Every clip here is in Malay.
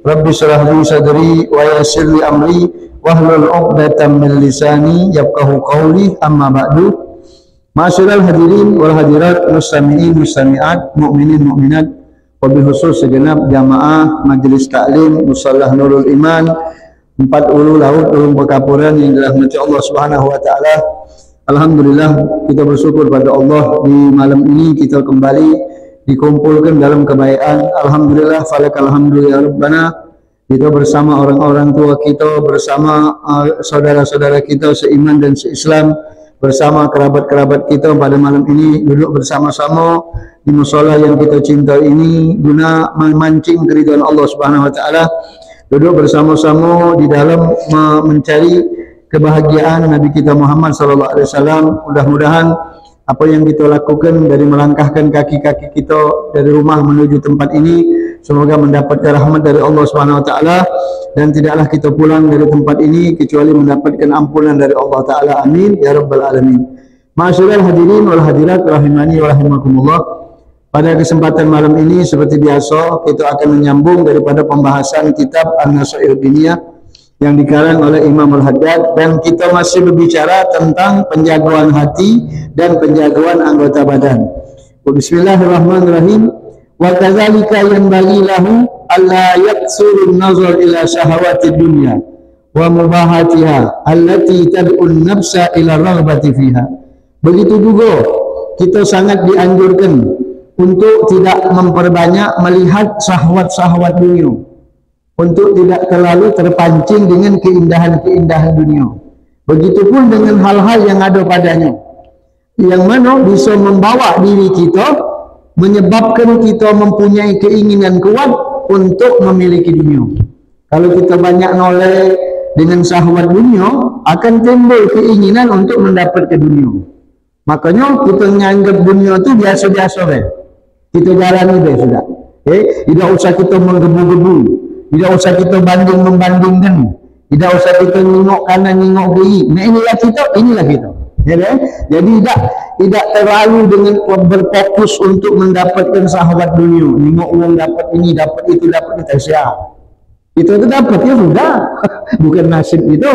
Rabbi shrah li sadri wa yassir li amri wahlul 'uqdatam min lisani yafqahu qawli. Amma ba'du. Ma'asyiral hadirin wal hadirat, mustami'in mustami'at, mukminin mukminat, wabil khusus segenap jamaah majelis taklim Mushallah Nurul Iman 4 Ulu Laut Ulum Pekapuran yang dirahmati Allah Subhanahu wa taala. Alhamdulillah, kita bersyukur pada Allah di malam ini kita kembali dikumpulkan dalam kebaikan. Alhamdulillah, falakal hamdu ya rabbana. Kita bersama orang-orang tua kita, bersama saudara-saudara kita seiman dan seislam, bersama kerabat-kerabat kita pada malam ini duduk bersama-sama di mushola yang kita cintai ini guna memancing keridhaan Allah Subhanahu wa taala. Duduk bersama-sama di dalam mencari kebahagiaan Nabi kita Muhammad sallallahu alaihi wasallam. Mudah-mudahan apa yang kita lakukan dari melangkahkan kaki-kaki kita dari rumah menuju tempat ini semoga mendapatkan rahmat dari Allah Subhanahu wa taala, dan tidaklah kita pulang dari tempat ini kecuali mendapatkan ampunan dari Allah taala. Amin ya rabbal alamin. Ma'asyiral hadirin wal hadirat rahimani wa rahimakumullah. Pada kesempatan malam ini seperti biasa kita akan menyambung daripada pembahasan kitab An-Nasaihul Diniyah yang dikarang oleh Imam Al-Haddad, dan kita masih berbicara tentang penjagaan hati dan penjagaan anggota badan. Bismillahirrahmanirrahim. Wa kadzalika yanbaghi lahu alla yaqsuru an-nazar ila syahawati dunya wa mubahatiha allati tad'u an-nafsa ila raghbati fiha. Begitu juga kita sangat dianjurkan untuk tidak memperbanyak melihat syahwat-syahwat dunia, untuk tidak terlalu terpancing dengan keindahan-keindahan dunia. Begitupun dengan hal-hal yang ada padanya, yang mana bisa membawa diri kita, menyebabkan kita mempunyai keinginan kuat untuk memiliki dunia. Kalau kita banyak noleh dengan syahwat dunia, akan timbul keinginan untuk mendapatkan dunia. Makanya kita menganggap dunia itu biasa-biasa deh. Kita jalani deh sudah. Tidak usah kita menggebu-gebu. Tidak usah kita banding-membandingkan. Tidak usah kita nengok kanan, nengok kiri. Nah, inilah kita. Jadi tidak terlalu dengan berfokus untuk mendapatkan sahabat dunia. Nengok orang dapat ini, dapat itu, siap. Itu dapat ya sudah. Bukan nasib itu.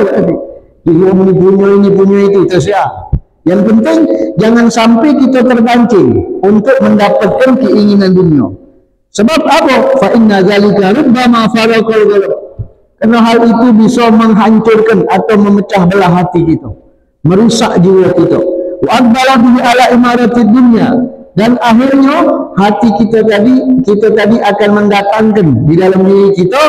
Dia punya itu, siap. Yang penting jangan sampai kita terpancing untuk mendapatkan keinginan dunia. Sebab apa? Fa inna zalika rubbama faraqal qalb. Karena hal itu bisa menghancurkan atau memecah belah hati kita, merusak jiwa kita. Wa aqbala bi ala imaratid dunya, dan akhirnya hati kita tadi akan mendatangkan di dalam diri kita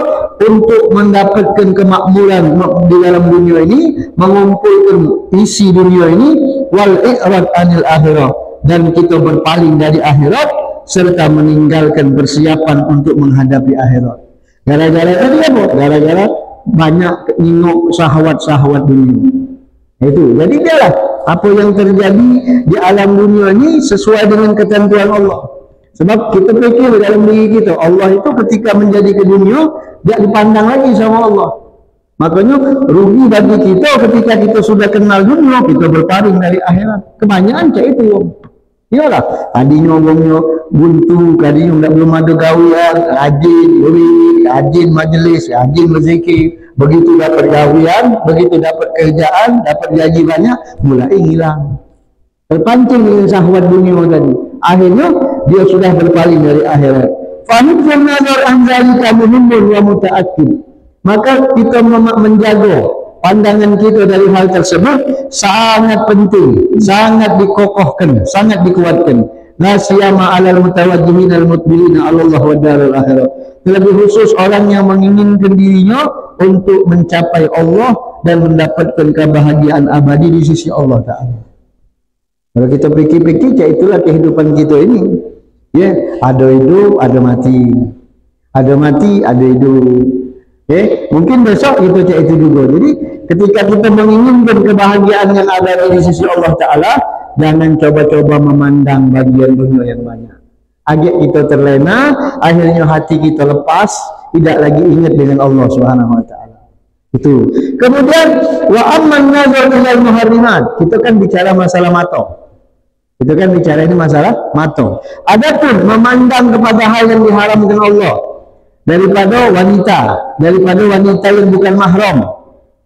untuk mendapatkan kemakmuran di dalam dunia ini, mengumpulkan isi dunia ini, wal i'rad anil akhirah, dan kita berpaling dari akhirat serta meninggalkan persiapan untuk menghadapi akhirat. Gara-gara tadi apa? Gara-gara banyak nengok syahwat-syahwat dunia. Itu. Jadi dialah apa yang terjadi di alam dunia ini sesuai dengan ketentuan Allah. Sebab kita fikir dalam diri kita, Allah itu ketika menjadi ke dunia, dia dipandang lagi sama Allah. Makanya rugi bagi kita ketika kita sudah kenal dunia, kita berpaling dari akhirat. Kebanyakan cak itu. Iyalah, tadinya ngomongnya buntu, tadinya belum ada gawian, rajin majelis, rajin berzikir. Begitu dapat gawian, begitu dapat kerjaan, dapat gaji banyak, mulai hilang. Terpancing dengan syahwat dunia tadi. Akhirnya dia sudah berpaling dari akhirat. Fahimfun nazar anzalika muhimmun wa muta'akkid. Maka kita menjaga pandangan kita dari hal tersebut sangat penting, sangat dikokohkan, sangat dikuatkan. La siyama 'alal mutawajjihin al-mutbilina 'ala Allah wa darul akhirah. Lebih khusus orang yang menginginkan dirinya untuk mencapai Allah dan mendapatkan kebahagiaan abadi di sisi Allah Ta'ala. Kalau kita pikir-pikir, ya itulah kehidupan kita ini. Ya, ada hidup, ada mati. Ada mati, ada hidup. Mungkin besok kita cek itu juga. Jadi ketika kita menginginkan kebahagiaan yang ada di sisi Allah Ta'ala, jangan coba-coba memandang bagian dunia yang banyak. Agak kita terlena, akhirnya hati kita lepas, tidak lagi ingat dengan Allah Subhanahu wa taala. Itu. Kemudian wa amman nazar ilal muharrimat. Kita kan bicara masalah mata. Itu kan bicara ini masalah mata. Adapun memandang kepada hal yang diharamkan Allah daripada wanita yang bukan mahram,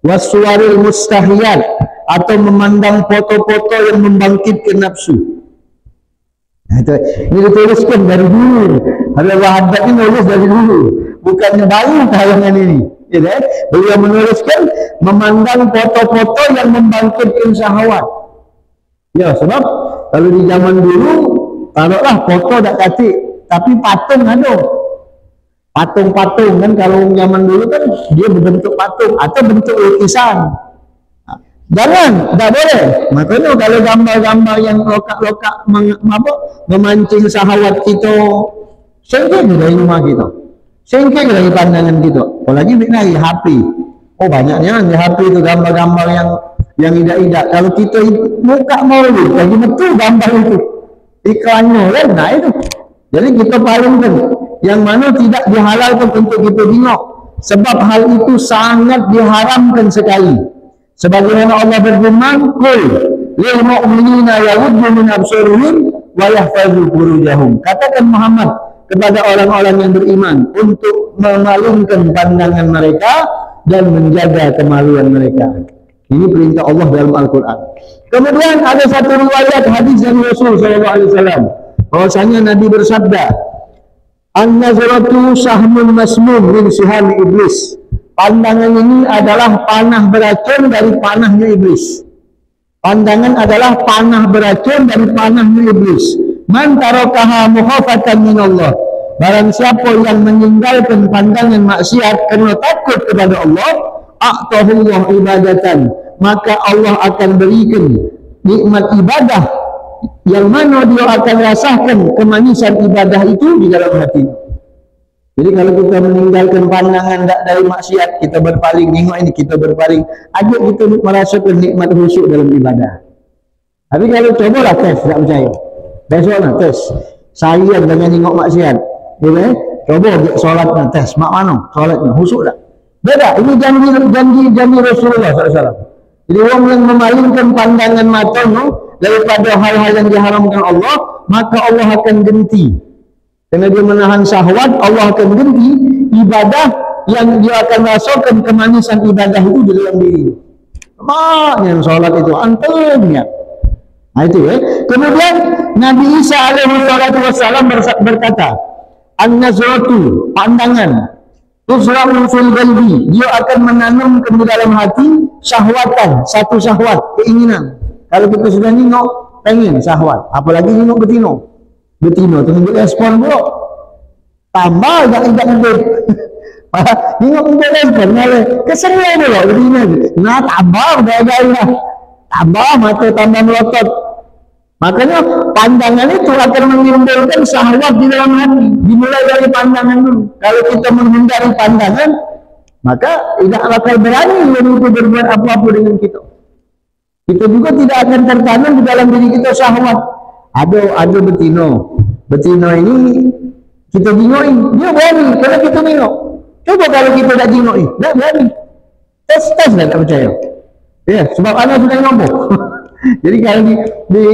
wassuwaril mustahiyat, atau memandang foto-foto yang membangkitkan nafsu. Ini dituliskan dari dulu. Habib Wahab ini nulis dari dulu, bukannya baru tayangan ini. Ya, beliau menuliskan memandang foto-foto yang membangkitkan syahwat. Ya, sebab kalau di zaman dulu, taruhlah foto tak katik, tapi patung ada. Patung-patung kan, kalau zaman dulu kan dia berbentuk patung atau bentuk lukisan. Jangan, tak boleh. Makanya kalau gambar-gambar yang lokak-lokak memancing syahwat kita, sengkeng dari rumah kita, sengkeng dari pandangan kita. Apalagi dari HP. Oh, banyaknya di HP itu gambar-gambar yang tidak-tidak. Kalau kita buka malu, lagi betul gambar itu iklannya kan, nah itu. Jadi kita palingkan yang mana tidak dihalalkan untuk kita tengok, sebab hal itu sangat diharamkan sekali. Sebagaimana Allah berfirman, "Qul lil mu'minina yaghuddu min absarihim wa yahfazu furujahum." Katakan Muhammad kepada orang-orang yang beriman untuk memalingkan pandangan mereka dan menjaga kemaluan mereka. Ini perintah Allah dalam Al-Quran. Kemudian ada satu riwayat hadis dari Rasul SAW, bahwasanya Nabi bersabda, "An-nazratu sahmun masmum min sihami iblis." Pandangan ini adalah panah beracun dari panahnya iblis. Pandangan adalah panah beracun dari panahnya iblis. Man tarakaha mukhafatan minallah. Barang siapa yang meninggalkan pandangan maksiat kerana takut kepada Allah, a'tahullah ibadatan, maka Allah akan berikan nikmat ibadah yang mana dia akan rasakan kemanisan ibadah itu di dalam hati. Jadi kalau kita meninggalkan pandangan dari maksiat, kita berpaling, tengok ini kita berpaling, aja kita merasakan nikmat khusyuk dalam ibadah. Tapi kalau cobalah tes, tak percaya, besoklah tes, seharian dengan tengok maksiat, boleh? Coba solat tes, mak mana solatnya, khusyuk tak? Beda, ini janji Rasulullah SAW. Jadi orang yang memalingkan pandangan matanya daripada hal-hal yang diharamkan Allah, maka Allah akan genti. Karena dia menahan syahwat, Allah akan ganti ibadah yang dia akan rasakan kemanisan ibadah itu di dalam diri. Maknya sholat itu antumnya. Nah itu ya. Kemudian Nabi Isa alaihissalam berkata, "An-nazratu, pandangan, tuzra'u fil qalbi." Dia akan menanamkan di dalam hati syahwatan, satu syahwat, keinginan. Kalau kita sudah nengok, pengen syahwat, apalagi nengok betina tu nunggu respon bro, tambah tidak nunggu nengok respon malah kesenangan bro betina tu, nah tambah gaya tambah mata tambah melotot. Makanya pandangan itu akan menimbulkan syahwat di dalam hati, dimulai dari pandangan dulu. Kalau kita menghindari pandangan, maka tidak akan berani untuk berbuat apa-apa dengan kita. Kita juga tidak akan tertanam di dalam diri kita syahwat. Ada betina ini kita tengok, dia berani kalau kita tengok. Coba kalau kita tak tengok ni, tak berani. Tes lah, tak percaya. Ya, sebab anak sudah ngomong. Jadi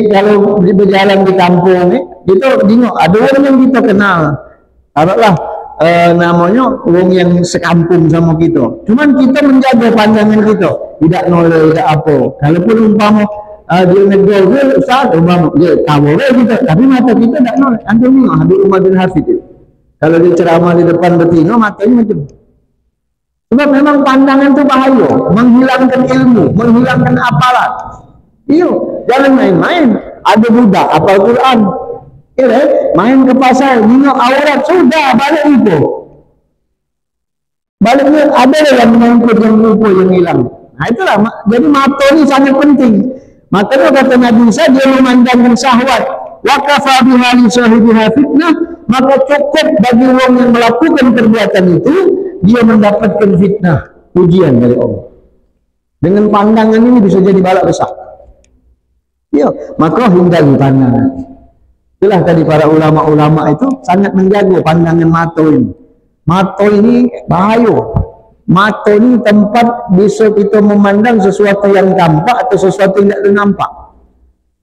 kalau berjalan di kampung ni, kita tengok ada orang yang kita kenal. Taruhlah namanya orang yang sekampung sama kita. Cuman kita menjaga pandangan kita, tidak nolak, tidak apa. Kalaupun umpama dia negol ke Ustaz, umpama dia tahu kita, tapi mata kita tak nolak. Antum ni Habib Umar bin Hafid itu. Kalau dia ceramah di depan betina, matanya macam. Sebab memang pandangan itu bahaya, menghilangkan ilmu, menghilangkan apalan. Iyo, jangan main-main. Ada budak apal Quran, main ke pasar, tengok aurat, sudah balik itu. Baliknya ada yang mengangkut yang lupa yang hilang. Nah itulah, jadi mata ini sangat penting. Makanya kata Nabi Isa, dia memandangkan syahwat. Wa kafa biha li sahibiha fitnah, maka cukup bagi orang yang melakukan perbuatan itu, dia mendapatkan fitnah, ujian dari Allah. Dengan pandangan ini bisa jadi balak besar. Ya, maka hindari pandangan. Itulah tadi para ulama-ulama itu sangat menjaga pandangan mata ini. Mata ini bahaya. Mata ini tempat bisa kita memandang sesuatu yang tampak atau sesuatu yang tidak nampak.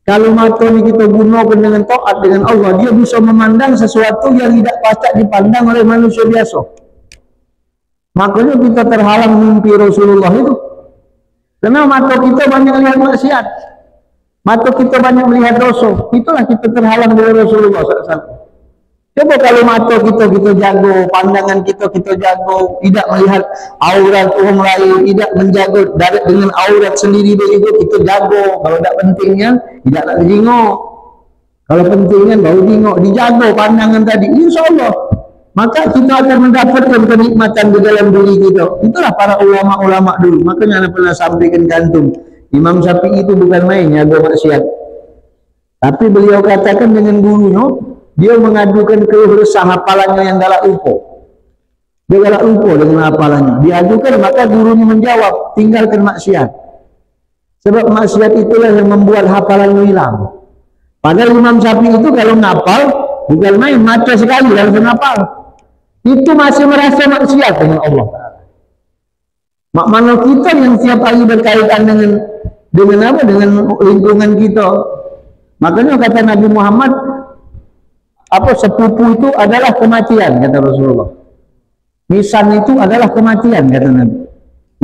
Kalau mata ini kita gunakan dengan taat dengan Allah, dia bisa memandang sesuatu yang tidak patut dipandang oleh manusia biasa. Makanya kita terhalang mimpi Rasulullah itu. Karena mata kita banyak lihat maksiat. Mata kita banyak melihat dosa. Itulah kita terhalang dari Rasulullah SAW. Coba kalau mata kita jago, pandangan kita jago, tidak melihat aurat orang lain, tidak menjaga dengan aurat sendiri juga kita jago. Kalau tidak pentingnya, tidak nak jengok. Kalau pentingnya baru jengok, dijaga pandangan tadi, insya Allah. Maka kita akan mendapatkan kenikmatan di dalam diri kita. Itulah para ulama-ulama dulu. Makanya saya pernah sampaikan kantung. Imam Syafi'i itu bukan main jago maksiat. Tapi beliau katakan dengan gurunya, dia mengadukan keluh resah hafalannya yang galak lupa. Dia galak lupa dengan hafalannya. Diadukan, maka gurunya menjawab, tinggalkan maksiat. Sebab maksiat itulah yang membuat hafalannya hilang. Padahal Imam Syafi'i itu kalau ngapal, bukan main, mata sekali langsung ngapal. Itu masih merasa maksiat dengan Allah. Mana kita yang setiap hari berkaitan dengan apa? Dengan lingkungan kita. Makanya kata Nabi Muhammad, sepupu itu adalah kematian, kata Rasulullah. Nisan itu adalah kematian, kata Nabi.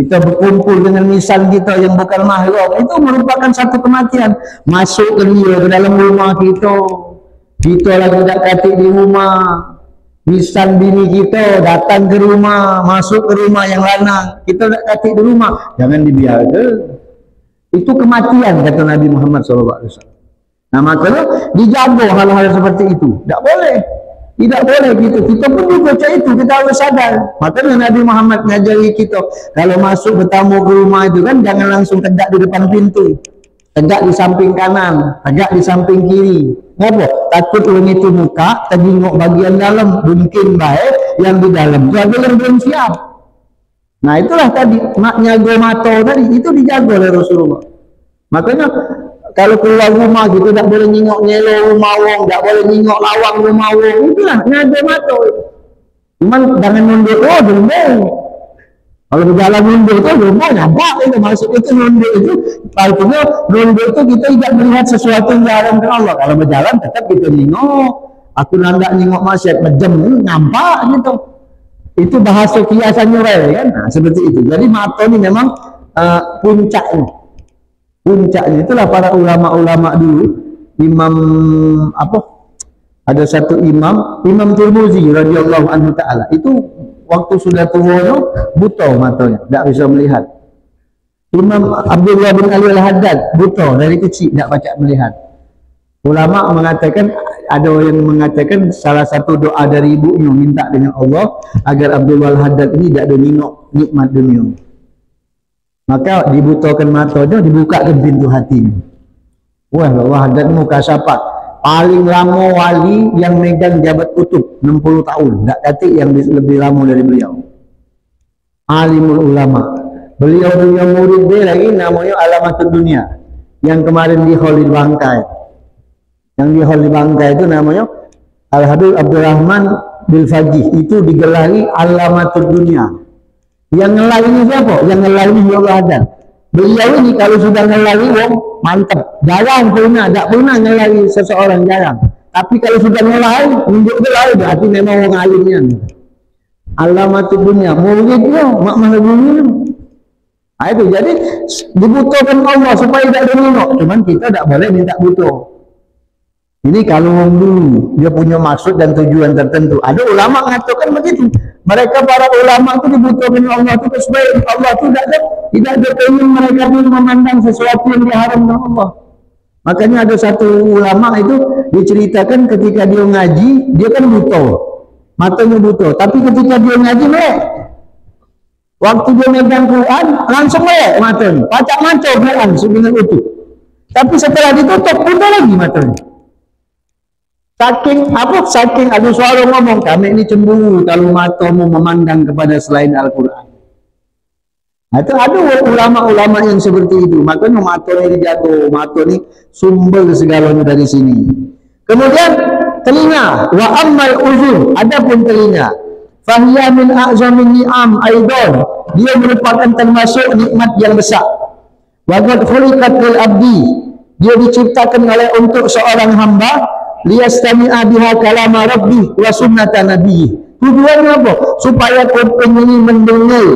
Kita berkumpul dengan nisan kita yang bukan mahram, itu merupakan satu kematian. Masuk ke dia, ke dalam rumah kita lagi tak katik di rumah. Nisan bini kita datang ke rumah, masuk ke rumah yang lanang, kita tak katik di rumah, jangan dibiarkan. Itu kematian, kata Nabi Muhammad SAW. Nah, makanya dijaga hal-hal seperti itu. Tak boleh. Tidak boleh gitu. Kita pun juga itu, kita harus sadar. Makanya Nabi Muhammad ngajari kita, kalau masuk bertamu ke rumah itu kan, jangan langsung tegak di depan pintu. Tegak di samping kanan, tegak di samping kiri. Kenapa? Takut orang itu muka, terjenguk bagian dalam, mungkin baik yang di dalam. Jaga yang belum siap. Nah, itulah tadi, maknya mata tadi, itu dijaga oleh Rasulullah. Makanya, kalau keluar rumah gitu, tak boleh nyingok nyelo rumah orang, tak boleh nyingok lawang rumah orang. Itulah, nyaga mata. Cuman jangan mundur, mundur. Kalau berjalan mundur itu, mundur, nampak itu. Maksud itu mundur itu, artinya mundur itu kita tidak melihat sesuatu yang diharamkan Allah. Kalau berjalan, tetap kita nyingok. Aku nandak nyingok maksiat, berjam, nampak gitu. Itu bahasa kiasannya, kan? Nah, seperti itu. Jadi mata ini memang puncaknya. Puncaknya itulah para ulama-ulama dulu. Ada satu imam Tirmizi radhiyallahu anhu taala, itu waktu sudah tua buta matanya, tidak bisa melihat. Imam Abdullah bin Ali al-Haddad buta dari kecil, tidak baca melihat. Ulama mengatakan, ada yang mengatakan salah satu doa dari ibunya minta dengan Allah agar Abdullah al-Haddad ini tidak ada nikmat dunia. Maka dibutakan matanya, dibukakan pintu hatinya. Wah, Allah Haddad muka siapa? Paling lama wali yang megang jabat kutub 60 tahun. Tak kata yang lebih lama dari beliau. Alimul ulama. Beliau punya murid dia lagi namanya Alamatul Dunia. Yang kemarin di Hall di Bangkai. Yang di Hall di Bangkai itu namanya Al-Habib Abdurrahman Bil Fajih. Itu digelari Alamatul Dunia. Yang ngelari ini siapa? Yang ngelari ini Allah Haddad. Beliau ini kalau sudah ngelari, mantap. Jarang pernah, tak pernah ngelari seseorang, jarang. Tapi kalau sudah ngelari, menunjuk gelari, berarti memang orang alimnya. Alamatul Dunia, muridnya, makmah dunia. Nah, itu jadi dibutuhkan Allah supaya tidak diminok. Cuman kita tak boleh minta butuh. Ini kalau dulu dia punya maksud dan tujuan tertentu. Ada ulama mengatakan begitu. Mereka para ulama itu dibutuhkan Allah itu supaya Allah itu tidak ada ingin mereka memandang sesuatu yang diharamkan Allah. Makanya ada satu ulama itu diceritakan ketika dia ngaji, dia kan buta, matanya buta. Tapi ketika dia ngaji melek. Waktu dia megang Quran langsung melek matanya, baca mancor Quran sebenarnya utuh. Tapi setelah ditutup buta lagi matanya. Saking ada suara ngomong, kami ini cemburu kalau matamu memandang kepada selain Al-Quran. Nah, itu ada ulama-ulama yang seperti itu. Makanya mata ini dijaga, mata ini sumber segalanya dari sini. Kemudian telinga, wa ammal uzun, adapun telinga, fahiya min a'zamin ni'am aidan, dia merupakan termasuk nikmat yang besar. Wa qad khuliqat lil abdi, dia diciptakan untuk seorang hamba liyastami'a biha kalama rabbih wa sunnata nabiyih, Tujuannya apa? Supaya kuping ini mendengar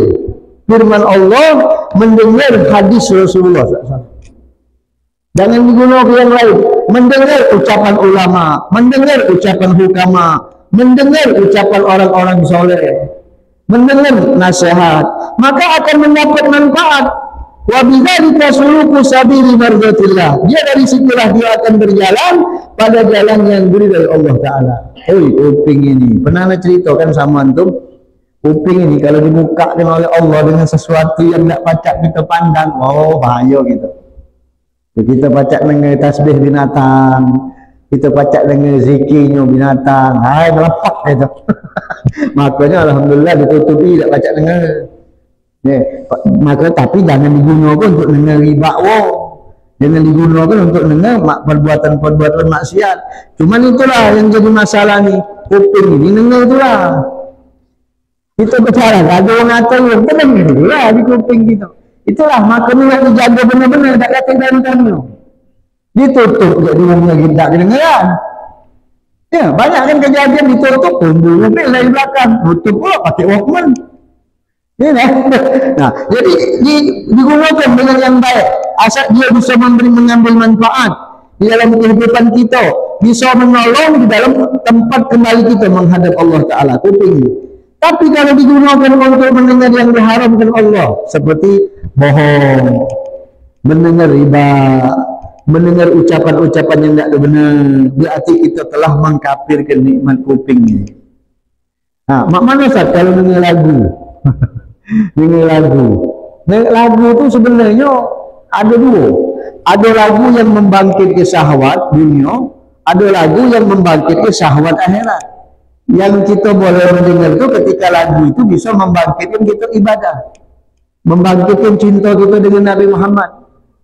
firman Allah, mendengar hadis Rasulullah SAW. Jangan digunakan yang lain. Mendengar ucapan ulama, mendengar ucapan hukama, mendengar ucapan orang-orang soleh, mendengar nasihat, maka akan mendapat manfaat. Wa bidzalika suluku sabili mardatillah. Dia dari situlah dia akan berjalan pada jalan yang diridhai Allah Ta'ala. Kuping ini pernah ceritakan sama antum, kuping ini kalau dibukakan oleh Allah dengan sesuatu yang tidak pacak kita pandang, oh bahaya gitu. Kita pacak dengan tasbih binatang, kita pacak dengan zikirnya binatang, hai melepak gitu. Makanya alhamdulillah ditutupi, tidak pacak dengan. Maka tapi jangan digunakan untuk dengar riba, jangan digunakan untuk dengar perbuatan-perbuatan maksiat. Cuman itulah yang jadi masalah nih, kuping ini dengar itulah. Kita bicara, ada orang ngatain yang benar itulah di kuping gitu. Itulah makanya dijaga benar-benar, tak kata dari ditutup jadi umumnya kita kedengaran. Ya banyak kan kejadian ditutup, tumbuh mobil dari belakang, tutup pula pakai Walkman. Nah, jadi digunakan dengan yang baik, asal dia bisa mengambil manfaat di dalam kehidupan kita, bisa menolong di dalam tempat kembali kita menghadap Allah Ta'ala, kuping ini. Tapi kalau digunakan untuk mendengar yang diharamkan Allah, seperti bohong, mendengar riba, mendengar ucapan-ucapan yang tidak benar, berarti kita telah mengkafirkan nikmat kuping ini. Nah, mana Ustaz kalau dengar lagu? Dengar lagu itu sebenarnya ada dua. Ada lagu yang membangkitkan syahwat dunia, ada lagu yang membangkitkan syahwat akhirat. Yang kita boleh mendengar itu ketika lagu itu bisa membangkitkan kita ibadah, membangkitkan cinta kita dengan Nabi Muhammad,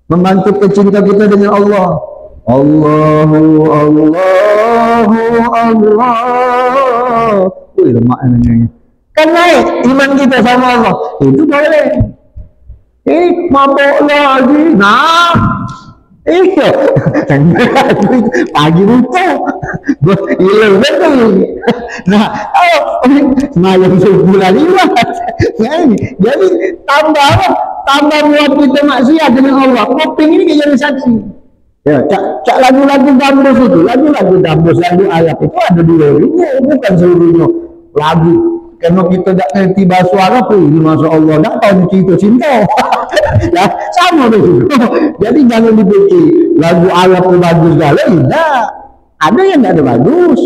membangkitkan cinta kita dengan Allah. Allahu Allah. Lemak nyanyi. Kan naik iman kita sama Allah. Itu boleh. Mabuk lagi. Nah. Pagi lupa. Hilang betul. Nah, semalam sebulan lewat. Jadi tambah buat kita maksiat dengan Allah. Kuping ini jadi saksi. Ya, cak lagu-lagu dambus itu, lagu-lagu dambus, lagu ayat itu ada dua, bukan seluruhnya lagu. Karena kita tak ngerti bahasa Arab ini, Masya Allah, tak tahu cinta. Ya, sama begitu. Jadi jangan dipikir lagu Arab itu bagus sekali, tidak. Ada yang tidak ada bagus.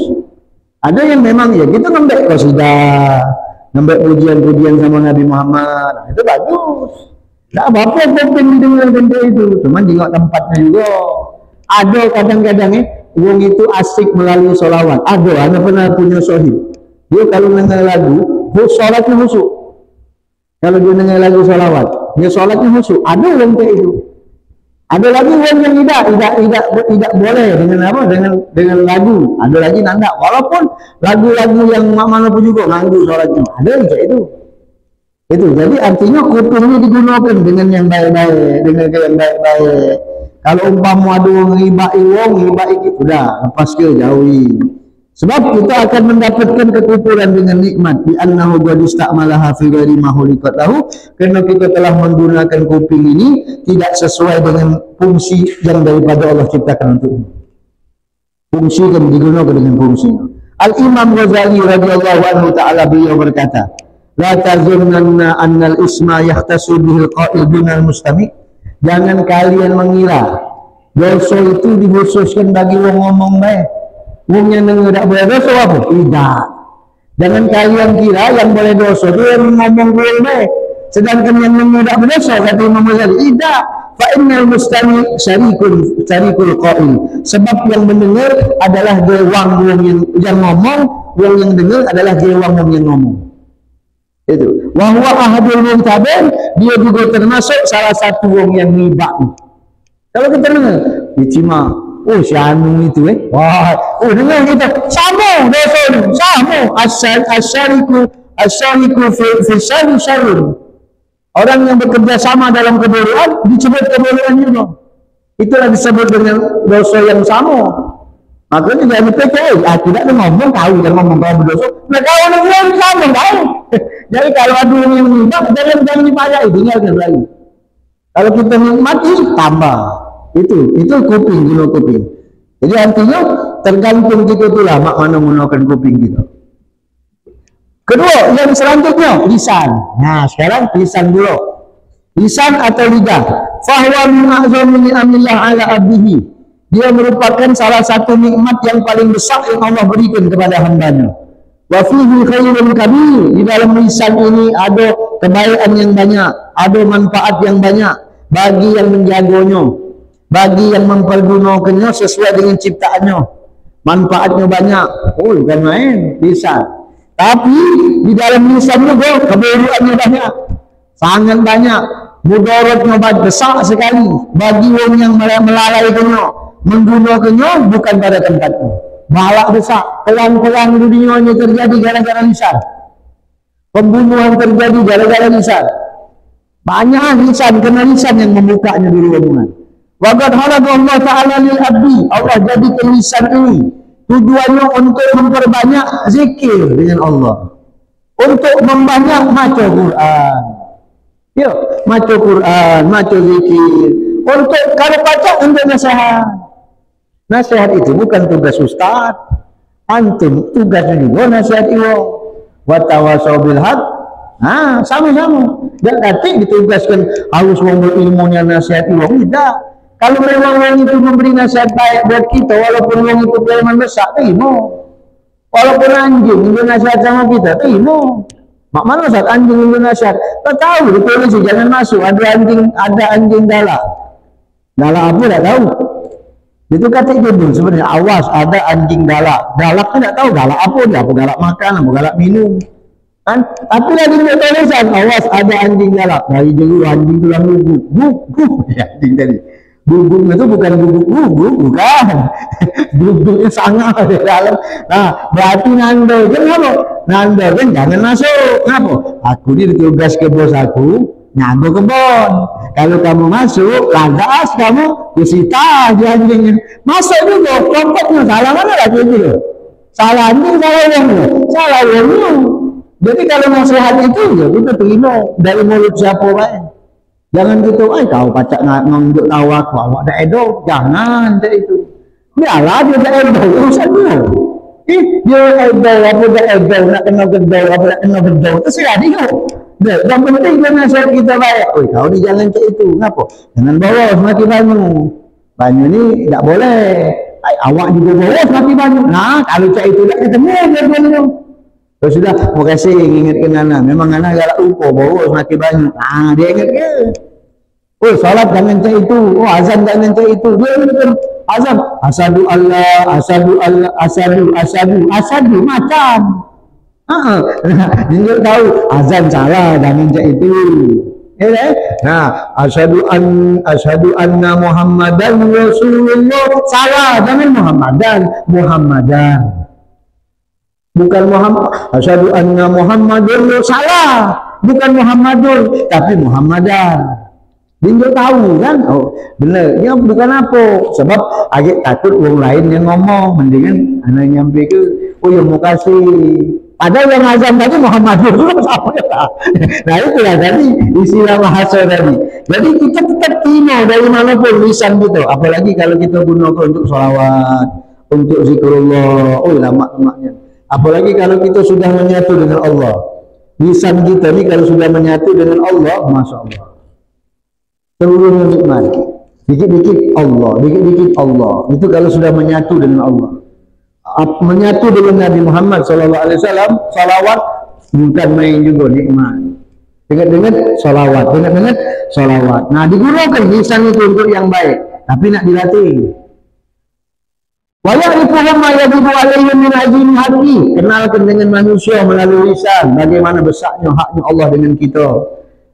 Ada yang memang ya kita ngembek qasidah, ngembek pujian-pujian sama Nabi Muhammad, itu bagus. Tak apa-apa kuping didengar benda itu, cuman jengok tempatnya juga. Ada kadang-kadang uang itu asik melalui solawat. Ada pernah punya sohib. Dia kalau dengar lagu, sholatnya khusyuk. Kalau dia dengar lagu solawat, dia sholatnya khusyuk. Ada orang kayak itu. Ada lagi orang yang tidak boleh dengan apa? Dengan lagu. Ada lagi nanda. Walaupun lagu-lagu yang mana pun juga nganggu sholatnya. Ada yang kayak itu. Itu jadi artinya kuping ini digunakan dengan yang baik-baik, dengan yang baik-baik. Kalau umpama ada ngibai wong, ngibai gitu, udah lepas ke jauhi. Sebab kita akan mendapatkan kekufuran dengan nikmat bi annahu qad istamalaha fi ghairi ma khuliqat lahu, karena kita telah menggunakan kuping ini tidak sesuai dengan fungsi yang daripada Allah ciptakan untuknya. Fungsi yang digunakan dengan fungsinya. Al-Imam Ghazali radhiyallahu anhu ta'ala beliau berkata, la tazunanna annal isma yahtasu bihil qa'il binal mustami'. Jangan kalian mengira dosa itu dikhususkan bagi orang ngomong baik. Wong yang tidak boleh dosa apa? Tidak. Jangan kalian kira yang boleh dosa itu yang ngomong baik. Sedangkan yang tidak berdosa kata Imam Ghazali, tidak. Fa innal mustami syarikul qail. Sebab yang mendengar adalah gewang yang ngomong, yang dengar adalah gewang yang ngomong. Itu. Wa huwa ahadul muntabin, dia juga termasuk salah satu wong yang nibak. Kalau kita dengar, icima, si anu itu wah, dengar kita, sama dosa ini, sama asyariku fi syarrun. Orang yang bekerja sama dalam kebodohan disebut kebodohan juga. Itulah disebut dengan dosa yang sama. Makanya jangan percaya, tidak ada ngomong tahu, jangan ngomong kau berdosa. Nah kau orang sama tahu. Jadi kalau ada yang minta, jangan dipayai, tinggalkan lagi. Kalau kita nikmati, tambah. Itu kuping, guna kuping. Jadi artinya tergantung kita tu lah mak mana menggunakan kuping kita. Kedua, yang selanjutnya lisan. Nah, sekarang lisan dulu. Lisan atau lidah. Fahuwa min a'zami ni'amillah ala abdihi. Dia merupakan salah satu nikmat yang paling besar yang Allah berikan kepada hambanya. Wa fihi khairun kabir. Di dalam lisan ini ada kebaikan yang banyak, ada manfaat yang banyak bagi yang menjaganya, bagi yang mempergunakannya sesuai dengan ciptaannya. Manfaatnya banyak. Oh, bukan main lisan. Tapi di dalam lisan juga keburukannya banyak, sangat banyak. Mudaratnya besar sekali bagi orang yang melalaikannya, menggunakannya bukan pada tempatnya. Balak besar, perang-perang dunianya terjadi gara-gara lisan. Pembunuhan terjadi gara-gara lisan. Banyak lisan, kena lisan yang membukanya dulu omongan. Wa qad halaqallahu Allah Ta'ala lil abdi. Allah jadikan lisan ini tujuannya untuk memperbanyak zikir dengan Allah, untuk membanyak baca Quran. Yuk, baca Quran, baca zikir. Untuk kalau baca untuk nasihat. Nasihat itu bukan tugas ustaz. Antum tugasnya juga nasihat Allah. Wa tawasau bil haq. Nah, sama-sama. Dan nanti ditugaskan harus ilmunya nasihat Allah. Tidak. Kalau memang orang itu memberi nasihat baik buat kita, walaupun orang itu preman besar, terima. Walaupun anjing itu nasihat sama kita, terima. Mak mana saat anjing itu nasihat? Tak tahu, ditulis jangan masuk. Ada anjing galak. Galak apa tak tahu. Itu kata itu sebenarnya, awas ada anjing galak. Galak tu tak tahu galak apa dia, apa galak makan, apa galak minum. Kan? Tapi lagi dia tulisan, awas ada anjing galak. Dari dulu anjing tu lalu guguk. Ya, anjing tadi. Guguk itu bukan guguk, bukan. Guguknya sangat di dalam. Nah, berarti nandor kan apa? Nandor kan jangan masuk. Apa? Aku ni ditugas ke bos aku, nyago kebon. Kalau kamu masuk, lantas kamu disita anjingnya. Masuk juga, kelompoknya salah mana lagi itu? Salah anjing, salah orang. Salah orang. Jadi kalau nasihat itu, ya kita terima dari mulut siapa baik. Jangan gitu, kau pacak ngunjuk tahu aku, awak dah edo. Jangan, tak itu. Biarlah dia dah edo, urusan dia. Dia edo, apa dah edo, nak kena gedau, apa nak kena gedau. Terserah dia. Yang penting dia nasihat kita baik. Kau ni jangan cak itu, kenapa? Jangan bawa semakin banyak. Banyak ni tak boleh. Awak juga bawa semakin banyak. Nah, kalau cak itu tak ketemu, dia boleh. Kalau sudah, terima kasih ingatkan Nana. Memang Nana galak lupa bawa semakin banyak. Dia ingat ke? Oh, salat jangan cak itu. Oh, azan jangan cak itu. Dia ingatkan azan. Asadu Allah, asadu Allah, asadu macam. Dia tahu azan salah jangan cak itu. Nah, asyhadu anna Muhammadan Rasulullah. Salah, jangan Muhammadan. Bukan Muhammad. Asyhadu anna Muhammadun. Salah. Bukan Muhammadun, tapi Muhammadan. Dia tahu kan? Oh, benar. Dia bukan apa. Sebab agak takut orang lain yang ngomong. Mendingan anak nyampe ke, oh ya mau kasih. Padahal yang azan tadi Muhammadun. Nah itulah tadi istilah bahasa tadi. Jadi kita tetap terima dari manapun lisan kita. Apalagi kalau kita gunakan untuk sholawat, untuk zikrullah. Oh lama-lamanya. Apalagi kalau kita sudah menyatu dengan Allah. Lisan kita ni kalau sudah menyatu dengan Allah, Masya Allah. Seluruhnya nikmat. Dikit-dikit Allah, dikit-dikit Allah. Itu kalau sudah menyatu dengan Allah. Menyatu dengan Nabi Muhammad SAW, salawat bukan main juga nikmat. Dengar-dengar salawat, dengar-dengar salawat. Nah digunakan lisan itu untuk yang baik. Tapi nak dilatih. Wa'ya'rifuhum ma yajibu alaihim min azim haqi. Kenalkan dengan manusia melalui lisan bagaimana besarnya haknya Allah dengan kita.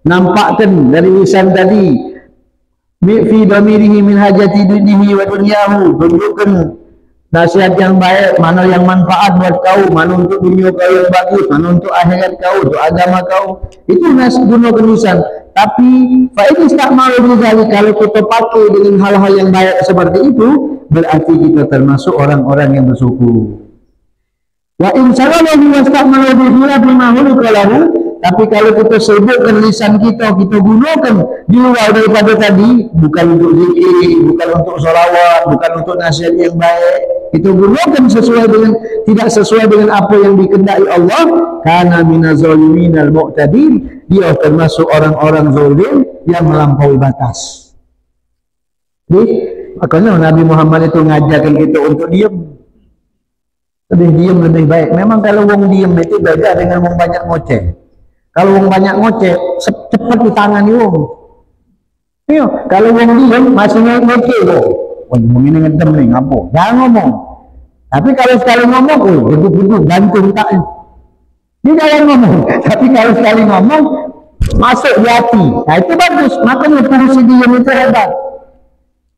Nampakkan dari lisan tadi fi damirihi min hajati dinihi wa dunyahu. Tunjukkan Nasihat yang baik, mana yang manfaat buat kau, mana untuk dunia kau yang bagus, mana untuk akhirat kau, untuk agama kau. Itu gunakan lisan. Tapi faedah tak malu berjali, kalau kita pakai dengan hal-hal yang baik seperti itu, berarti kita termasuk orang-orang yang bersyukur. Wa insyaallah wastakmalu bi khilafin ma hulika lahu. Tapi kalau kita sibukkan lisan kita gunakan di luar daripada tadi, bukan untuk zikir, bukan untuk sholawat, bukan untuk nasihat yang baik, kita gunakan tidak sesuai dengan apa yang dikehendaki Allah, kana minaz-zalimin al-mu'tadin, dia termasuk orang-orang zalim yang melampaui batas. Jadi, makanya Nabi Muhammad itu ngajarkan kita untuk diam. Lebih diam lebih baik. Memang kalau wong diam itu beda dengan wong banyak ngoceh. Kalau wong banyak ngoceh, cepat ditangani wong. Iya, kalau wong diam masih ngoceh kok. Wah, wong ini ngedem nih, ngapo? Jangan ngomong. Tapi kalau sekali ngomong, duduk-duduk gantung tak. Dia jangan ngomong. Tapi kalau sekali ngomong, masuk di hati. Nah itu bagus. Makanya fungsi diam itu hebat.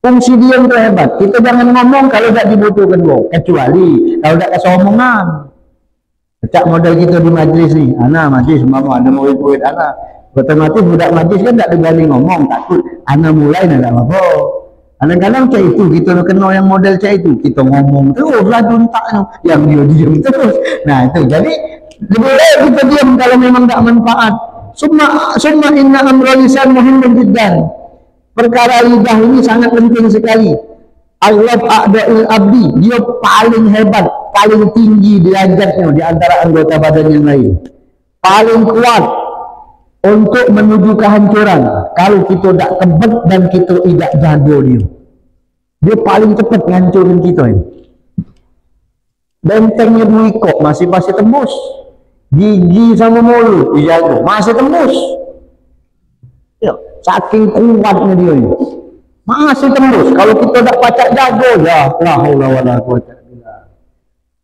Fungsi diam itu hebat. Kita jangan ngomong kalau tidak dibutuhkan wong. Kecuali kalau tidak kasih omongan. Sejak modal kita di majlis nih, anak majlis, mama ada murid-murid anak, otomatis budak majlis kan tak ada berani ngomong, takut anak mulai nak apa. Kadang-kadang cak itu kita kena yang model cak itu, kita ngomong terus lah juntak yang dia diam terus. Nah itu jadi lebih baik kita diam kalau memang tak manfaat. Summa inna amra lisan muhimmin jiddan. Perkara lidah ini sangat penting sekali. Allah a'da'il abdi, dia paling hebat, paling tinggi derajatnya di antara anggota badan yang lain. Paling kuat untuk menuju kehancuran. Kalau kita tidak kebet dan kita tidak jago dia. Dia paling cepat ngancurin kita ini. Bentengnya buikok masih tembus. Gigi sama mulut dijaga, masih tembus. Ya, saking kuatnya dia ini. Masih tembus. Kalau kita tak pacak jago, ya la haula wala quwwata illa billah.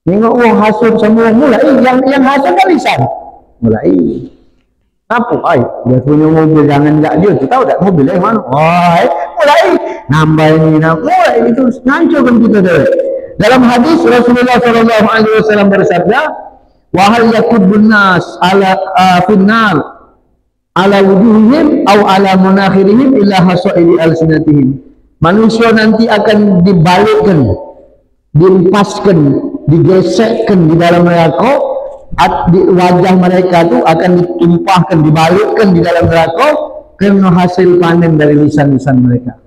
Tengok orang hasud semua mulai yang hasud kan lisan. Mulai. Apa? Ai, dia punya mobil jangan enggak dia. Tahu tak mobil yang mana? Ai, mulai nambah ini mulai itu hancurkan kita deh. Dalam hadis Rasulullah sallallahu alaihi wasallam bersabda, "Wa hal yakubun nas ala finnar ala wujuhihim atau ala munakhirihim illa hasaili alsinatihim." Manusia nanti akan dibalikkan, dilepaskan, digesekkan di dalam neraka. Di wajah mereka itu akan ditumpahkan, dibalikkan di dalam neraka karena hasil panen dari lisan-lisan mereka.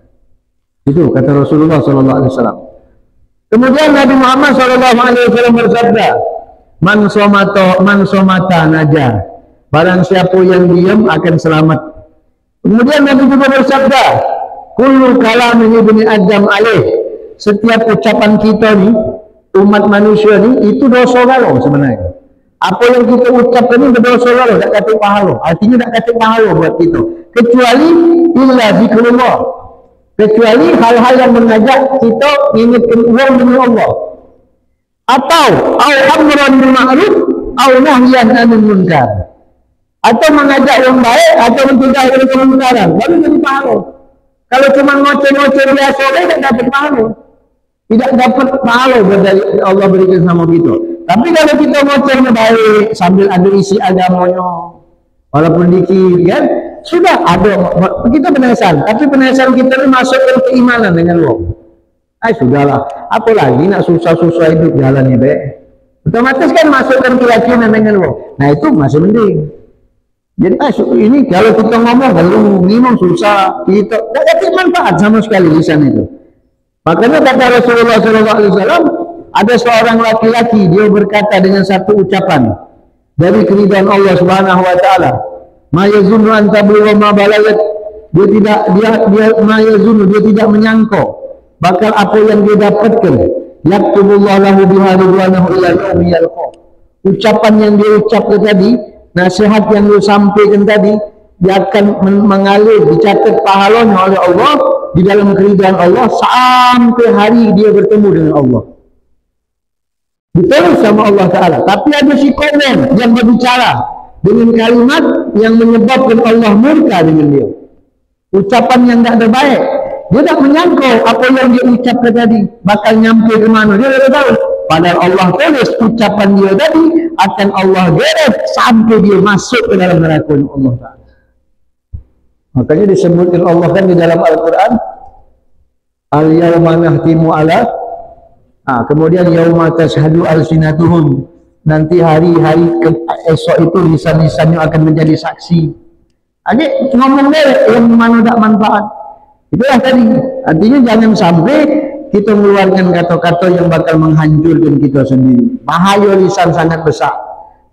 Itu kata Rasulullah SAW. Kemudian Nabi Muhammad SAW bersabda, Man somata naja. Barang siapa yang diam akan selamat. Kemudian Nabi juga bersabda, kullu kalamin ibni Adam alaih. Setiap ucapan kita ni, umat manusia ni, itu dosa galau sebenarnya. Apa yang kita ucapkan ini berdosa galau, tak kata pahala. Artinya tak kata pahala buat kita. Kecuali illa zikrullah. Kecuali hal-hal yang mengajak kita ingatkan uang dengan Allah. Atau amran bil ma'ruf atau nahyan 'anil munkar. Atau mengajak yang baik atau mencegah dari kemungkaran, baru jadi pahala. Kalau cuma ngoceh-ngoceh biasa, tidak dapat pahala. Tidak dapat pahala dari Allah berikan sama kita. Tapi kalau kita ngocehnya baik, sambil ada isi agamanya, walaupun dikit, kan, sudah ada, kita penasaran. Tapi penasaran kita ini masukkan keimanan dengan Allah. Sudahlah, apalagi nak susah-susah hidup jalannya, baik. Otomatis kan masukkan keyakinan dengan Allah. Nah itu masih mending. Jadi ini kalau kita ngomong kalau memang susah, kita tak ada manfaat sama sekali lisan itu. Makanya kata Rasulullah SAW, ada seorang laki-laki dia berkata dengan satu ucapan dari keridhaan Allah Subhanahu Wa Taala, ma yazunnu an tablugha ma balagat. Dia tidak menyangka bakal apa yang dia dapatkan. Yaktubullahu lahu biha ridwanahu ila yaumi yalqa. Ucapan yang dia ucapkan tadi, nasihat yang dia sampaikan tadi, dia akan mengalir, dicatat pahalanya oleh Allah di dalam keridhaan Allah sampai hari dia bertemu dengan Allah. Ditulis sama Allah Ta'ala. Tapi ada si komen yang berbicara dengan kalimat yang menyebabkan Allah murka dengan dia. Ucapan yang tidak terbaik, Dia tak menyangkau apa yang dia ucapkan tadi bakal nyampe ke mana. Dia tak tahu. Padahal Allah tulis ucapan dia tadi akan Allah geret sampai dia masuk ke dalam neraka Allah Ta'ala. Makanya disebutkan Allah kan di dalam Al-Quran, al-yawma nahtimu ala, kemudian yauma tashhadu alsinatuhum, nanti hari-hari esok itu lisan-lisannya akan menjadi saksi. Adik ngomong dia yang mana tak manfaat. Itulah tadi. Artinya jangan sampai kita mengeluarkan kata-kata yang bakal menghancurkan kita sendiri. Bahaya lisan sangat besar.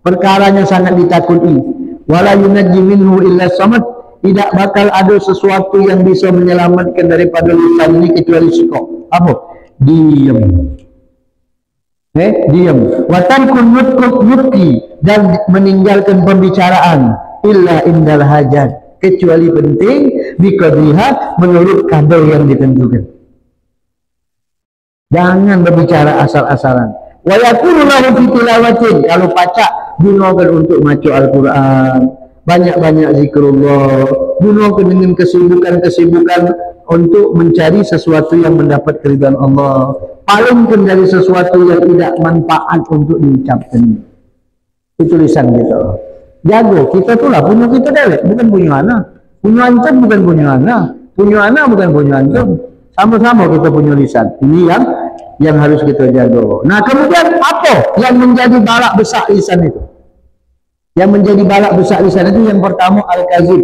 Perkaranya sangat ditakuti. Wala yunajji minhu illa samad. Tidak bakal ada sesuatu yang bisa menyelamatkan daripada lisan ini kecuali sikap. Apa? Diam. Diam. Wa tarkun nutqi, dan meninggalkan pembicaraan illa indal hajat, kecuali penting biqadriha, menurut kadar yang ditentukan. Jangan berbicara asal-asalan. Wa yakunu lahu fi tilawatin, kalau baca gunakan untuk baca Al-Quran, banyak-banyak zikrullah, gunakan dengan kesibukan-kesibukan untuk mencari sesuatu yang mendapat keridhaan Allah, palingkan dari sesuatu yang tidak manfaat untuk diucapkan. Itu lisan kita. Jago, kita tu lah punya kita dewek, bukan punya anak. Punya antum bukan punya anak. Punya anak bukan punya antum. Sama-sama kita punya lisan. Ini yang harus kita jaga. Nah, kemudian apa yang menjadi balak besar lisan itu? Yang menjadi balak besar lisan itu yang pertama al-kazib,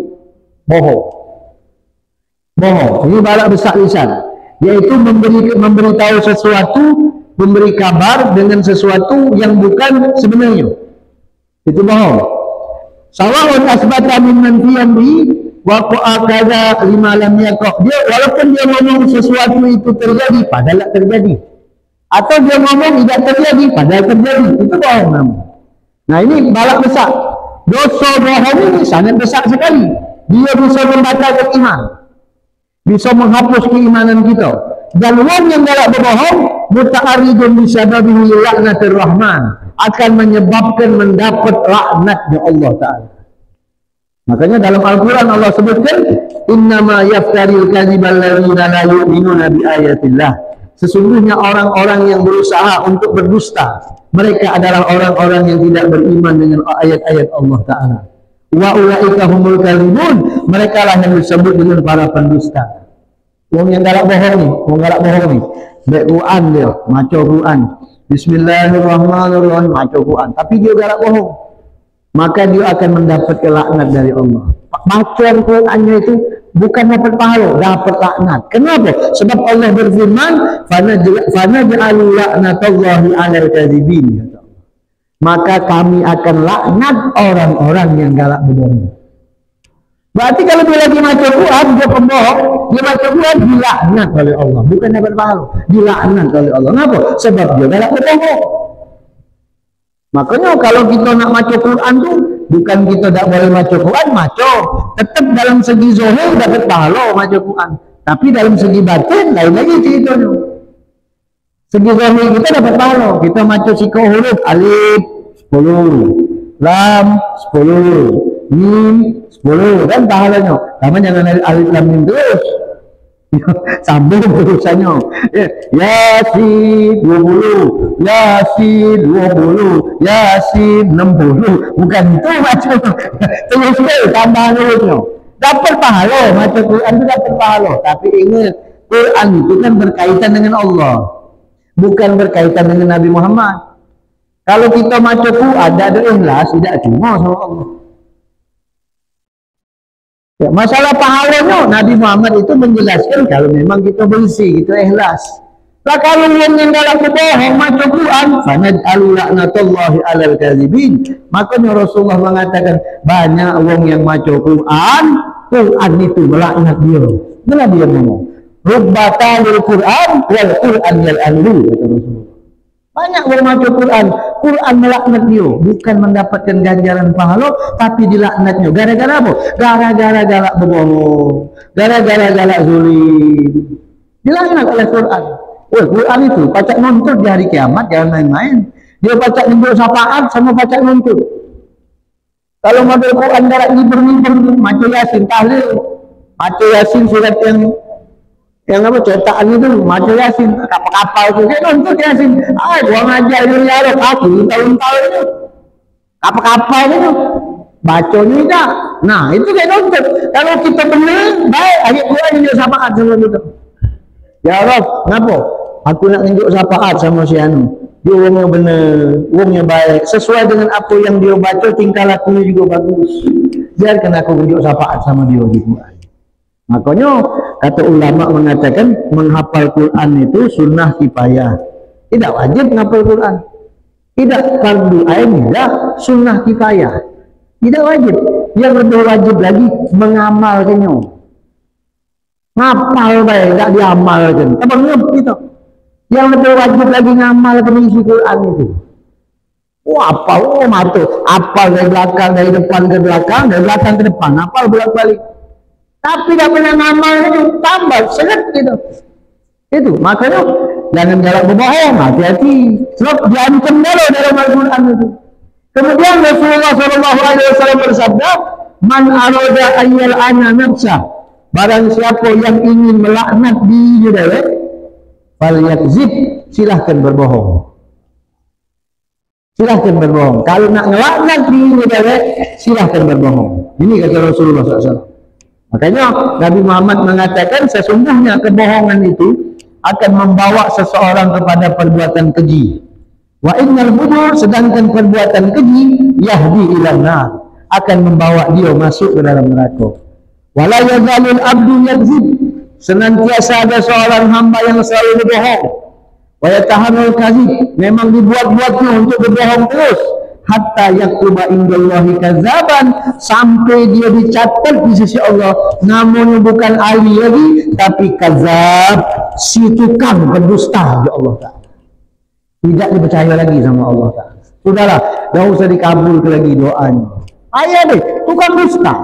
bohong. Bohong, ini balak besar lisan, yaitu memberitahu sesuatu, memberi kabar dengan sesuatu yang bukan sebenarnya. Itu bohong. Sawa'un asbata min manfiyan bi wa qa'ada lima lam yaqa. Dia walaupun dia ngomong sesuatu itu terjadi padahal tak terjadi, atau dia ngomong tidak terjadi padahal terjadi, itu bohong namanya. Nah, ini balak besar. Dosa bohong ini sangat besar sekali. Dia bisa membatalkan iman, bisa menghapus keimanan kita. Dan orang yang galak berbohong, muta'aridun bisababihi laknatir rahman, akan menyebabkan mendapat laknatnya Allah Ta'ala. Makanya dalam Al-Quran Allah sebutkan, innama yaftaril kadhibal ladzina la yu'minuna bi ayatillah. Sesungguhnya orang-orang yang berusaha untuk berdusta, mereka adalah orang-orang yang tidak beriman dengan ayat-ayat Allah Ta'ala. Wa ulaika humul kadhibun, mereka lah yang disebut dengan para pendusta. Orang yang galak bohong ni, orang galak bohong ni, baik Quran dia, maca Quran, Bismillahirrahmanirrahim, maca Quran, tapi dia galak bohong, maka dia akan mendapat laknat dari Allah. Bacaan Qurannya itu bukan dapat pahala, dapat laknat. Kenapa? Sebab Allah berfirman, "Fanaj'alu laknatallahi 'alal kadzibin." Maka kami akan laknat orang-orang yang galak berbohong. Berarti kalau dia lagi baca Quran, dia pembohong, dia baca Quran dilaknat oleh Allah, bukan dapat pahala, dilaknat oleh Allah. Kenapa? Sebab dia galak berbohong. Makanya kalau kita nak baca Quran tu, bukan kita tak boleh baca Quran, baca. Tetap dalam segi zahir dapat pahala baca Quran. Tapi dalam segi batin lain lagi ceritanya. Segi zahir kita dapat pahala. Kita baca sikap huruf alif 10, lam 10, mim 10, kan pahalanya. Sama jangan alif lam mim terus. Sambung urusannya. Yasin 20, Yasin 20, Yasin 60. Bukan itu macam terus tambah hurufnya. Dapat pahala, macam Quran itu dapat pahala. Tapi ingat, Quran itu kan berkaitan dengan Allah, bukan berkaitan dengan Nabi Muhammad. Kalau kita baca Quran ada ikhlas, tidak cuma sama Allah. Ya, masalah pahalanya Nabi Muhammad itu menjelaskan kalau memang kita bersih, kita ikhlas. Lah kalau yang galak berbohong baca Quran, fanaj'alu laknatallahi 'alal kadzibin. Makanya Rasulullah mengatakan banyak orang yang baca Quran, Quran itu melaknat dia. Itulah dia ngomong. Rubbatalil Quran wal Quran yal'anu, kata Rasulullah. Banyak orang baca Quran, Quran melaknat dia, bukan mendapatkan ganjaran pahala, tapi dilaknatnya. Gara-gara apa? Gara-gara galak berbohong, gara-gara galak zulim, dilaknat oleh Quran. Oh, Quran itu pacak nuntut di hari kiamat, jangan main-main. Dia pacak nyebut syafaat sama pacak nuntut. Kalau model Quran galak nyibur-nyibur, baca Yasin tahlil, baca Yasin surat yang Yang apa cetakan itu macam Yasin, kapal-kapal itu kayak nonton Yasin. Gua ngajar dunia Arab aku tahun-tahun itu. Kapal-kapal itu bacanya enggak. Nah, itu kayak nonton. Kalau kita benar, baik ayat Quran ini syafaat sama kita. Ya Rob, kenapa? Aku nak tunjuk syafaat sama si Anu. Dia orangnya benar, orangnya baik, sesuai dengan apa yang dia baca, tingkah lakunya juga bagus. Biarkan aku tunjuk syafaat sama dia di Quran. Makanya kata ulama mengatakan menghafal Quran itu sunnah kifayah. Tidak wajib menghafal Quran. Tidak fardu ain, tidak sunnah kifayah. Tidak wajib. Yang lebih wajib lagi mengamalkannya. Ngapal baik, tidak diamalkan. Apa gitu? Yang lebih wajib lagi ngamalkan isi Quran itu. Apa? Apal dari belakang, dari depan ke belakang, dari belakang ke depan. Apal bolak-balik. Tapi tidak pernah ngamal itu tambah seret gitu. Itu makanya jangan galak berbohong, hati-hati. Sebab diancam dulu dalam Al-Quran itu. Kemudian Rasulullah SAW bersabda, "Man arada ayyal ana nafsah." Barang siapa yang ingin melaknat diri dia, fal yakzib, silahkan berbohong. Silahkan berbohong. Kalau nak ngelaknat diri dia, silahkan berbohong. Ini kata Rasulullah SAW. Makanya Nabi Muhammad mengatakan sesungguhnya kebohongan itu akan membawa seseorang kepada perbuatan keji. Wa innal budur, sedangkan perbuatan keji yahdi ilan nar, akan membawa dia masuk ke dalam neraka. Wala yazalul abdu yakzib, senantiasa ada seorang hamba yang selalu berbohong. Wa yatahamul kadzib, memang dibuat-buatnya untuk berbohong terus. Hatta yaktuba indallahi kadzaban, sampai dia dicatat di sisi Allah namanya bukan ahli lagi tapi kadzab, si tukang pendusta ya Allah Ta'ala. Tidak dipercaya lagi sama Allah Ta'ala. Sudahlah, tidak usah dikabulkan lagi doanya. Ayah deh, tukang dusta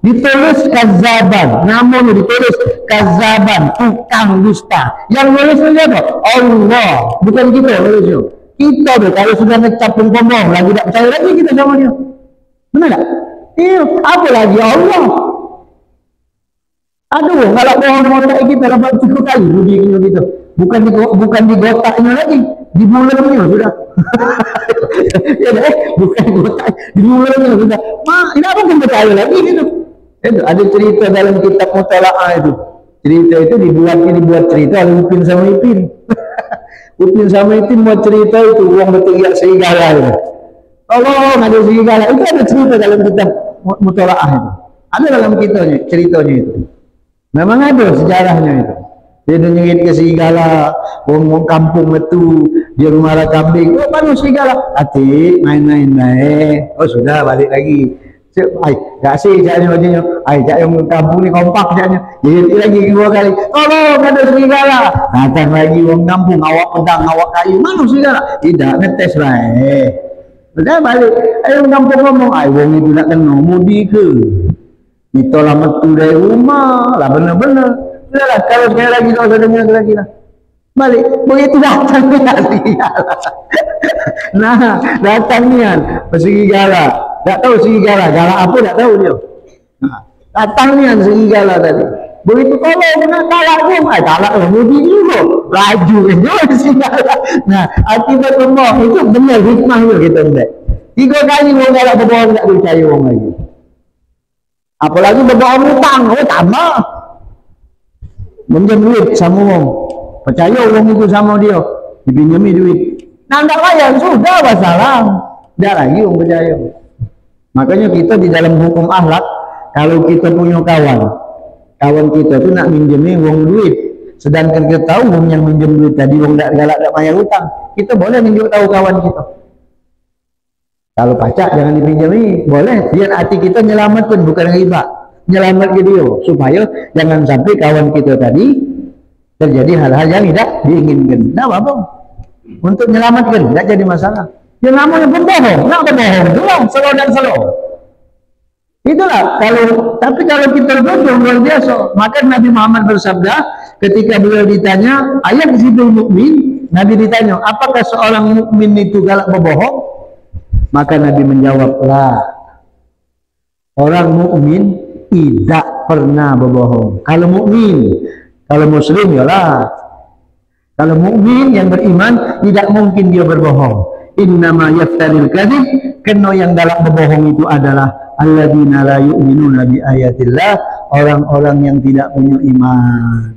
ditulis kadzaban, namanya ditulis kadzaban, tukang dusta. Yang nulisnya apa? Allah, bukan kita nulisnya. Kita deh kalau sudah ngecap pengomong lagi tidak percaya lagi kita sama dia. Benar tak? Iya, apa lagi Allah. Aduh, kalau bohong-bohong kita dapat 10 kali ruginya gitu. Bukan di gotaknya lagi, di bulannya sudah. Ya deh, bukan gotak, di bulannya sudah. Ini apa yang percaya lagi gitu. Itu ada cerita dalam kitab Mutalaah itu. Cerita itu dibuat cerita oleh Upin sama Ipin. Upin sama Ipin buat cerita itu, uang berteriak serigala itu. Allah, ada serigala. Itu ada cerita dalam kitab Mutalaah itu. Ada dalam ceritanya itu. Memang ada sejarahnya itu. Dia nyerit ke serigala, ngomong kampung itu, dia marah kambing. Oh, mana serigala? Hati, main-main naik. Oh, sudah balik lagi. Gak sih jaknya bajunya. Jak yang kampung ni kompak jaknya. Jadi lagi 2 kali. Tolong ada serigala. Datang lagi orang kampung, awak pedang, awak kayu. Mana serigala? Tidak, ngetes lah. Sudah balik. Orang kampung ngomong, wong itu nak kena mudi ke? Kita lah metu dari rumah. Lah benar-benar. Sudahlah, kalau sekali lagi tak usah dengar lagi lah. Balik. Begitu datang serigala. Nah, datang nian serigala. Tak tahu serigala, galak apa tak tahu dia. Datang nian serigala tadi. Begitu kalau kena kalak pun, kalak lah, mudi juga. Laju juga serigala. Nah, akibat berbohong itu benar hikmah juga kita lihat. 3 kali orang galak berbohong tak percaya orang lagi. Apalagi berbohong hutang, tambah. Minjam duit sama orang. Percaya orang itu sama dia. Dipinjami duit. Nah, tak bayar, sudah masalah. Tak lagi orang percaya. Makanya kita di dalam hukum akhlak, kalau kita punya kawan kita tu nak minjemi uang duit, sedangkan kita tahu uang yang minjem duit tadi uang tak galak tak bayar hutang, kita boleh minjem tahu kawan kita. Kalau pacak jangan dipinjami, boleh. Biar hati kita nyelamatkan, bukan riba, nyelamatkan dia supaya jangan sampai kawan kita tadi terjadi hal-hal yang tidak diinginkan. Nah, apa? Untuk menyelamatkan, tidak jadi masalah. Yang namanya berbohong, nak berbohong doang, selo dan selo. Itulah tapi kalau kita berbohong luar biasa. Maka Nabi Muhammad bersabda ketika beliau ditanya, ayat disebut mukmin, Nabi ditanya, apakah seorang mukmin itu galak berbohong? Maka Nabi menjawab, lah. Orang mukmin tidak pernah berbohong. Kalau mukmin, Kalau muslim yalah. Kalau mukmin yang beriman tidak mungkin dia berbohong. Innama yaftaril kadzib, kena yang dalam berbohong itu adalah alladzina la yu'minuna bi ayatillah, orang-orang yang tidak punya iman.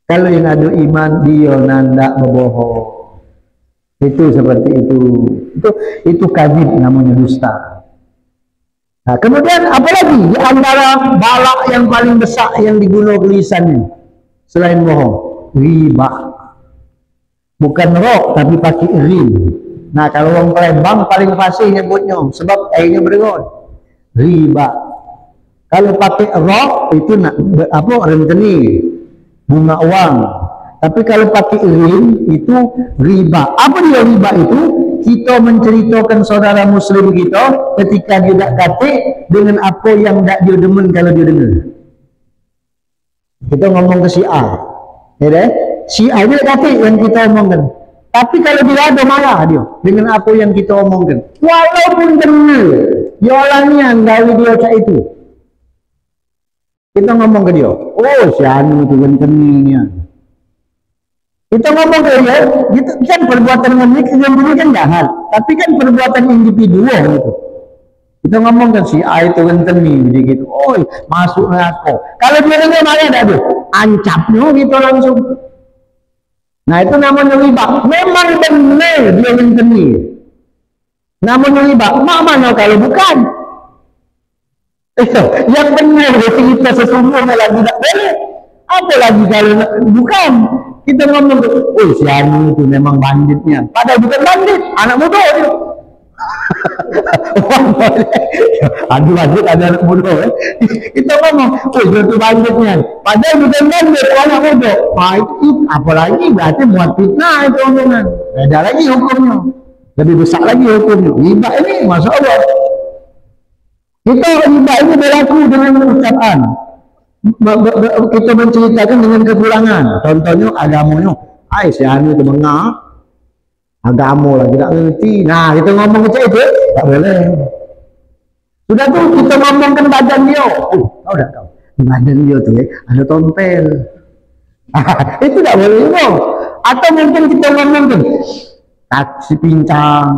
Kalau yang ada iman dia nandak berbohong. Itu seperti itu. Itu kadzib, namanya dusta. Nah, kemudian apalagi di antara balak yang paling besar yang digunakan lisannya selain bohong, riba. Bukan rok tapi pakai rim. Nah, kalau orang Palembang paling fasih nyebutnya sebab airnya berengon. Riba. Kalau pakai rok itu apa, renteni, bunga uang. Tapi kalau pakai rim itu riba. Apa dia riba itu? Kita menceritakan saudara muslim kita ketika dia tak kata dengan apa yang tak dia demen kalau dia dengar. Kita ngomong ke si A, ya deh? Si A dia kata yang kita omongkan. Tapi kalau dia ada marah dia dengan apa yang kita omongkan. Walaupun dengar, dia orangnya dari dia cak itu. Kita ngomong ke dia, oh si anu itu gentengnya. Kita ngomong ke dia, gitu, kan perbuatan ini kan jahat. Tapi kan perbuatan individual itu. Kita ngomong kan si A itu gentengnya begitu. Oh masuk neraka. Kalau dia dengar marah tak ada, ancapnya gitu langsung. Nah itu namanya riba. Memang benar dia gentengnya. Namanya riba. Mak mana kalau bukan? Yang benar kita sesungguhnya lagi tak boleh. Apa lagi kalau bukan? Kita ngomong, oh si anu itu memang banditnya. Padahal bukan bandit, anak muda itu. Aduh bandit ada anak muda. Kita ngomong, oh itu banditnya. Padahal bukan bandit, anak muda. Nah itu apalagi berarti buat fitnah itu omongan. Beda lagi hukumnya. Lebih besar lagi hukumnya. Riba ini, masya Allah. Kita riba ini berlaku dengan ucapan. Kita menceritakan dengan kekurangan. Contohnya agamanya, si anu itu mengak agama lah tidak ngerti. Nah kita ngomong macam itu tak boleh. Sudah tuh kita ngomongkan badan dia. Tahu tak tahu? Di badan dia tuh ada tompel. Itu tak boleh juga. Atau mungkin kita ngomongkan taksi pincang.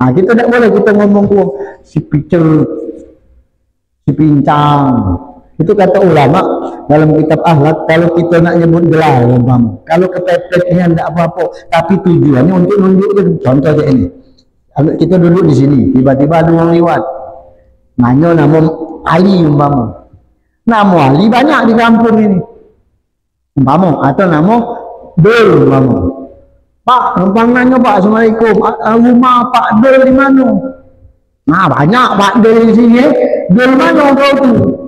Nah kita tak boleh kita ngomong tuh si pincang. Itu kata ulama dalam kitab akhlak, kalau kita nak nyebut gelar, kalau kepepetnya tidak apa-apa, tapi tujuannya untuk nunjukkan. Contoh kayak ini, kita duduk di sini, tiba-tiba ada orang lewat, nanya nama Ali umpama, nama Ali banyak di kampung ini, umpama, atau nama Dol umpama. Pak, numpang nanya Pak, Assalamualaikum, rumah Pak Dol di mana? Nah banyak Pak Dol di sini, Dol mana kau tu?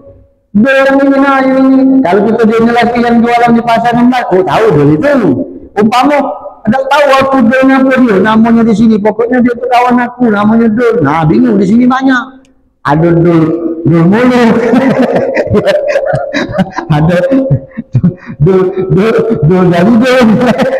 Ini. Kalau kita dia lelaki yang jualan di pasar Nembak, oh tahu dia itu. Umpama ada tahu aku Dol apa dia, namanya di sini. Pokoknya dia itu kawan aku, namanya Dol. Nah bingung di sini banyak. Ada Dol mulu. Ada Dol dari Dol.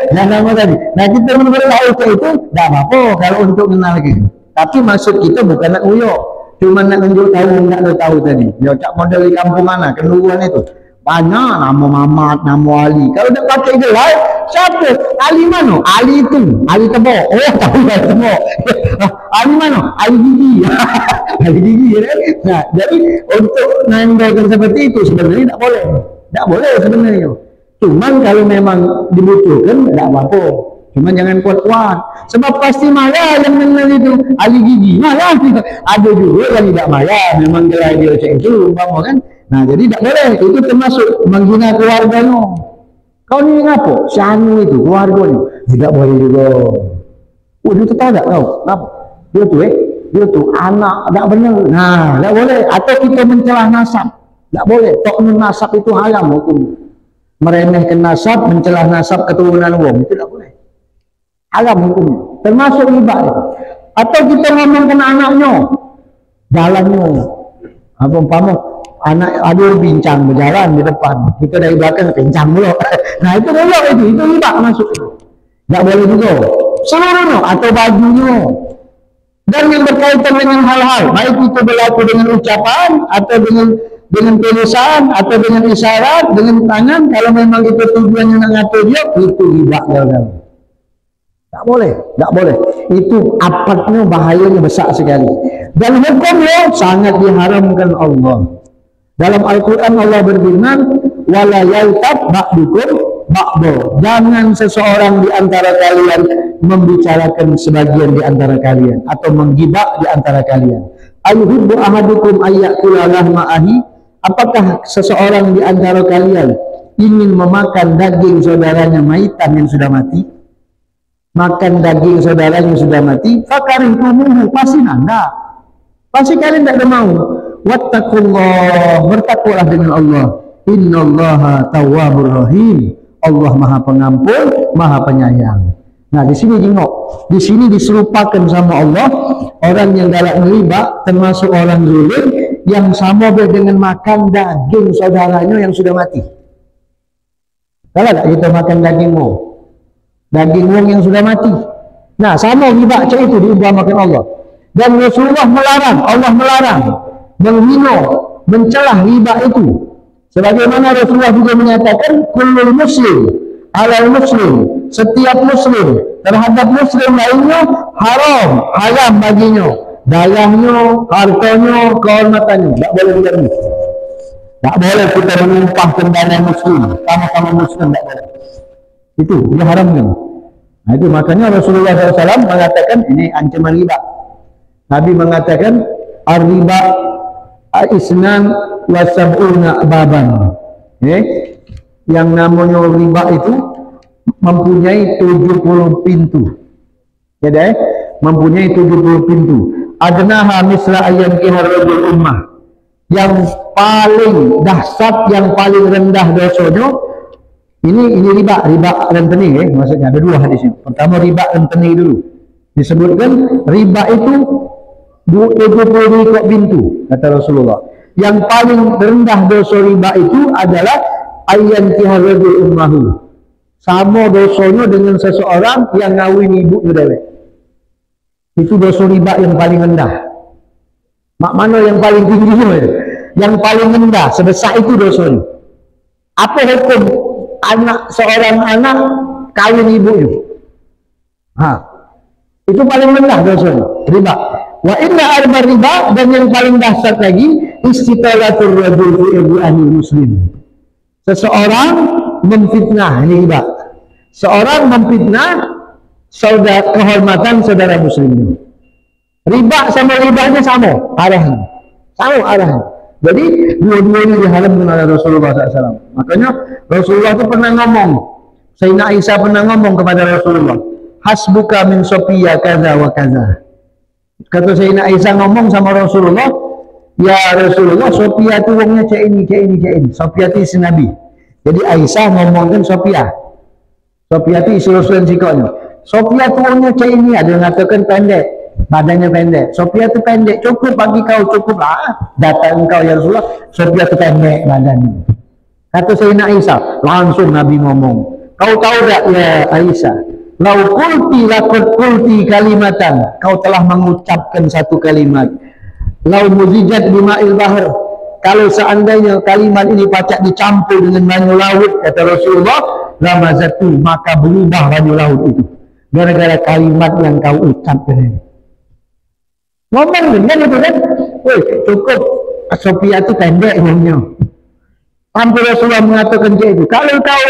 Yang nama tadi. Nah kita tahu itu, tidak apa-apa kalau untuk kenal gitu. Tapi maksud kita bukan nak uyok. Cuma nak tunjuk tahu, nak tahu tadi. Dia cak model di kampung mana, Kenduruan itu. Banyak nama Mamat, nama Ali. Kalau nak pakai gelar, siapa? Ali mana? Ali itu. Ali Tebok. Oh, tahu Ali Tebok. Ali mana? Ali Gigi. Ali Gigi. Nah, jadi untuk menandakan seperti itu sebenarnya tak boleh. Tak boleh sebenarnya. Cuman kalau memang dibutuhkan, tak apa-apa. Cuma jangan kuat-kuat. Sebab pasti marah yang menang itu. Ali Gigi. Marah. Ada juga yang tidak marah. Memang gelar dia macam itu. Kan? Nah jadi tak boleh. Itu termasuk menghina keluarganya. Kau ni apa? Si anu itu. Keluarganya. Tidak boleh juga. Oh dia tu tahu tak kau? Kenapa? Dia tu anak. Tak benar. Nah tak boleh. Atau kita mencelah nasab. Tak boleh. Toknun nasab itu haram hukum. Meremehkan nasab. Mencelah nasab keturunan wong. Itu tak boleh. Haram hukumnya, termasuk riba itu. Atau kita ngomongkan anaknya, jalannya, apa umpama anak ada bincang berjalan di depan, kita dari belakang bincang mulu. Nah itu riba masuk. Tak boleh juga. Seluruhnya atau bajunya. Dan yang berkaitan dengan hal-hal, baik itu berlaku dengan ucapan atau dengan dengan tulisan atau dengan isyarat, dengan tangan, kalau memang itu tujuannya nak ngatur dia, itu riba gagal. Tak boleh, tak boleh. Itu apatnya, bahayanya besar sekali. Dan hukumnya sangat diharamkan Allah. Dalam Al-Quran Allah berfirman, wala yaltab ba'dukum ba'do. Jangan seseorang di antara kalian membicarakan sebagian di antara kalian atau menggibah di antara kalian. Ayuhibbu ahadukum ayyakula lahma ahi. Apakah seseorang di antara kalian ingin memakan daging saudaranya maitan yang sudah mati? Makan daging saudaranya yang sudah mati, fakarintumuhu, pasti anda, pasti kalian tidak ada mau. Wattaqullah, bertakwalah dengan Allah. Innallaha tawwabur rahim. Allah Maha Pengampun, Maha Penyayang. Nah, di sini jengok, di sini diserupakan sama Allah orang yang galak riba, termasuk orang zalim yang sama dengan makan daging saudaranya yang sudah mati. Kalau tak kita makan dagingmu, daging wong yang sudah mati. Nah, sama riba macam itu diumpamakan Allah. Dan Rasulullah melarang, Allah melarang menghina, mencelah riba itu. Sebagaimana Rasulullah juga menyatakan, kullul muslim alal muslim, setiap muslim terhadap muslim lainnya haram baginya, darahnya, hartanya, kehormatannya. Tak boleh begitu. Tak boleh kita menumpahkan darah muslim, sama-sama muslim, tak boleh. Itu diharamkan. Nah, itu makanya Rasulullah SAW mengatakan ini ancaman riba. Nabi mengatakan ar-riba isnan wa sab'una baban. Yang namanya riba itu mempunyai 70 pintu. Jadi mempunyai 70 pintu. Adnaha misla ayyan kiharul ummah. Yang paling dahsyat, yang paling rendah dosanya ini riba rentenir, maksudnya ada dua hadis ini. Pertama riba rentenir dulu. Disebutkan riba itu 70 pintu kata Rasulullah. Yang paling rendah dosa riba itu adalah ayyan kiharul ummahu. Sama dosanya dengan seseorang yang ngawin ibu dewek. Itu dosa riba yang paling rendah. Mak mana yang paling tinggi? Yang paling rendah, sebesar itu dosanya. Apa hukum seorang anak kawin ibunya? Itu paling rendah dosanya, riba. Wa inna arba riba, dan yang paling dahsyat lagi istitalatul rajul fi ibni muslim. Seseorang memfitnah, ini riba. Seorang memfitnah saudara, kehormatan saudara muslim. Riba sama ribanya sama arahnya, sama arahnya. Jadi dua-duanya diharamkan oleh Rasulullah SAW. Makanya Rasulullah itu pernah ngomong, Sayyidina Aisyah pernah ngomong kepada Rasulullah, hasbuka min Sofiya kaza wa kaza. Kata Sayyidina Aisyah ngomong sama Rasulullah, ya Rasulullah, Sofiya itu wongnya cek ini. Sofiya itu isi Nabi. Jadi Aisyah ngomongkan Sofiya. Sofiya itu isi Rasulullah sikapnya. Sofiya itu wongnya cek ini, ada yang mengatakan pendek, badannya pendek. Sofiya itu pendek, cukup bagi kau, cukup lah. Data engkau ya Rasulullah, Sofiya itu pendek badannya. Kata Sayyidina Aisyah, langsung Nabi ngomong, kau tahu tak ya Aisyah, lau kulti lakut kulti kalimatan, kau telah mengucapkan satu kalimat. Lau muzijat bima'il bahar, kalau seandainya kalimat ini pacak dicampur dengan banyu laut, kata Rasulullah, ramazatu, maka berubah banyu laut itu gara-gara kalimat yang kau ucapkan ini. Ngomong dengan itu kan, woi cukup, Sofiya itu pendek umumnya. Sampai Rasulullah mengatakan dia itu, kalau kau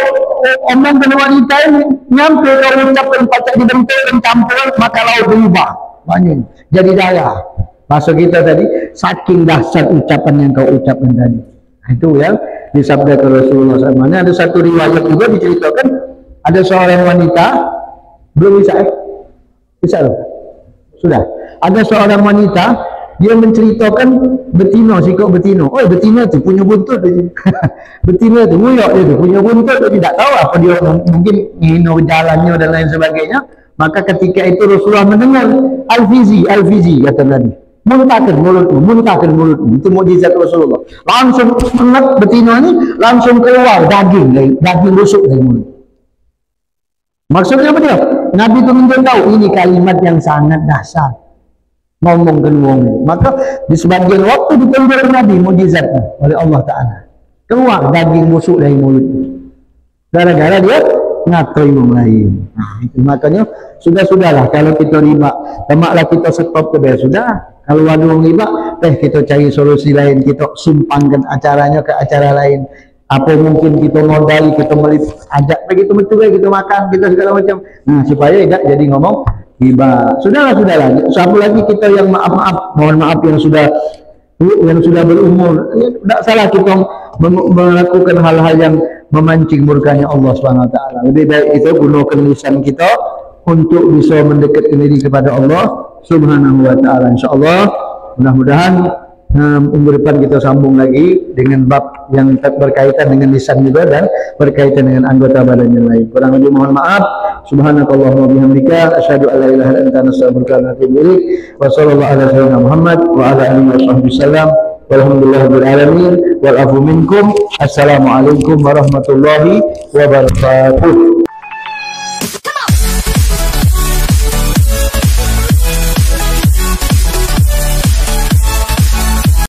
omong dengan wanita ini, nyampe kau ucapkan pacak dibentuk dan campuran, maka laut berubah banyak jadi darah. Maksud kita tadi, saking dahsyat ucapan yang kau ucapkan tadi. Nah, itu yang disabdakan Rasulullah SAW. Ada satu riwayat juga diceritakan, ada seorang wanita, belum bisa bisa loh, sudah. Ada seorang wanita, dia menceritakan betina, sikap betina. Oh, betina tu punya buntut. Betina tu nguyok dia tu punya buntut, dia tidak tahu apa dia, mungkin ngino jalannya dan lain sebagainya. Maka ketika itu Rasulullah mendengar al-fizi kata Nabi. Muntahkan mulutmu, itu mukjizat Rasulullah. Langsung mengat betina ini, langsung keluar daging busuk dari mulut. Maksudnya apa dia? Nabi itu memberitahu ini kalimat yang sangat dahsyat. ngomongkan wong. Maka di sebagian waktu ditunjuk Nabi mujizatnya oleh Allah Ta'ala. Keluar daging busuk dari mulutnya. Gara-gara dia ngatai orang lain. Nah, itu makanya sudah-sudahlah kalau kita riba, lemaklah kita stop ke sudah. Kalau ada orang riba, kita cari solusi lain, kita sumpangkan acaranya ke acara lain. Apa mungkin kita modal, kita ajak begitu betul kita makan, kita segala macam. Nah, supaya tidak jadi ngomong riba. Sudahlah. Siapa lagi kita yang mohon maaf yang sudah berumur, tidak salah kita melakukan hal-hal yang memancing murkanya Allah Subhanahu wa taala. Lebih baik itu gunakan lisan kita untuk bisa mendekatkan diri kepada Allah Subhanahu wa taala. Insyaallah mudah-mudahan minggu depan kita sambung lagi dengan bab yang berkaitan dengan lisan juga dan berkaitan dengan anggota badan yang lain. Kurang lebih mohon maaf. Subhanakallahumma bihamdika asyhadu an la ilaha illa anta astaghfiruka wa atubu ilaik. Wa sallallahu ala sayyidina Muhammad wa ala alihi wasallam. Walhamdulillahirabbil alamin wal afu minkum. Assalamualaikum warahmatullahi wabarakatuh.